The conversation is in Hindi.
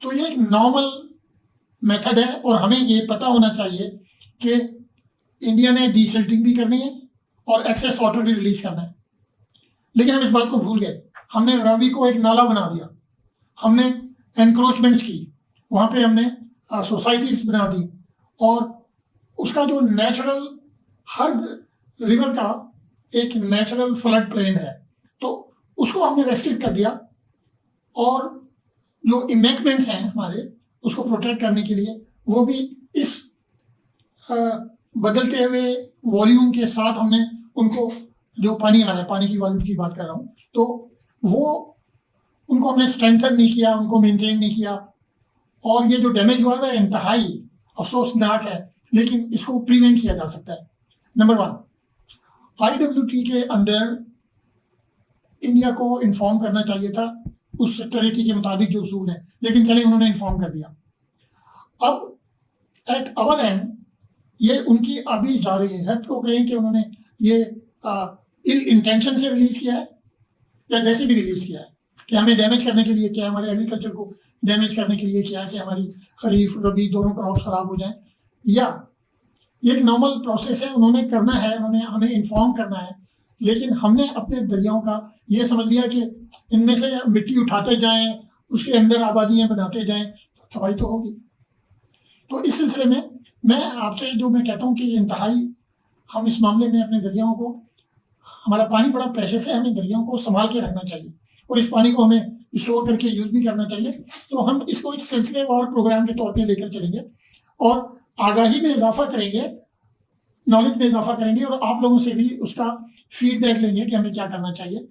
तो ये एक नॉर्मल मेथड है और हमें ये पता होना चाहिए कि इंडिया ने डीसिल्टिंग भी करनी है और एक्सेस वाटर भी रिलीज करना है, लेकिन हम इस बात को भूल गए। हमने रावी को एक नाला बना दिया, हमने एनक्रोचमेंट्स की, वहाँ पे हमने सोसाइटीज बना दी और उसका जो नेचुरल, हर रिवर का एक नेचुरल फ्लड प्लेन है, तो उसको हमने रेस्ट्रिक्ट कर दिया और जो इम्बैंकमेंट्स हैं हमारे, उसको प्रोटेक्ट करने के लिए वो भी इस बदलते हुए वॉल्यूम के साथ हमने उनको, जो पानी आ रहा है, पानी की वॉल्यूम की बात कर रहा हूँ, तो वो उनको हमने स्ट्रेंथन नहीं किया, उनको मेंटेन नहीं किया और ये जो डैमेज हुआ है इंतहाई अफसोसनाक है, लेकिन इसको प्रिवेंट किया जा सकता है। नंबर 1, IWT के अंडर इंडिया को इन्फॉर्म करना चाहिए था उस टेरिटरी के मुताबिक जो उसूल है, लेकिन चले उन्होंने इन्फॉर्म कर दिया। अब एट अवर एंड ये उनकी अभी जा रही है तो कहें कि उन्होंने ये इल इंटेंशन से रिलीज किया है या जैसे भी रिलीज किया है, कि हमें डैमेज करने के लिए किया, हमारे एग्रीकल्चर को डैमेज करने के लिए किया, कि हमारी खरीफ रबी दोनों क्रॉप्स खराब हो जाएं, या ये एक नॉर्मल प्रोसेस है, उन्होंने करना है, उन्होंने हमें इन्फॉर्म करना है, लेकिन हमने अपने दरियाओं का ये समझ लिया कि इनमें से मिट्टी उठाते जाएं, उसके अंदर आबादियां बनाते जाएं, तो तबाही तो होगी। तो इस सिलसिले में मैं आपसे जो मैं कहता हूँ कि इंतहाई हम इस मामले में अपने दरियाओं को, हमारा पानी बड़ा प्रेशस है, हमें दरियाओं को संभाल के रखना चाहिए और इस पानी को हमें स्टोर करके यूज भी करना चाहिए। तो हम इसको एक सिलसिलेवार प्रोग्राम के तौर पे लेकर चलेंगे और आगाही में इजाफा करेंगे, नॉलेज में इजाफा करेंगे और आप लोगों से भी उसका फीडबैक लेंगे कि हमें क्या करना चाहिए।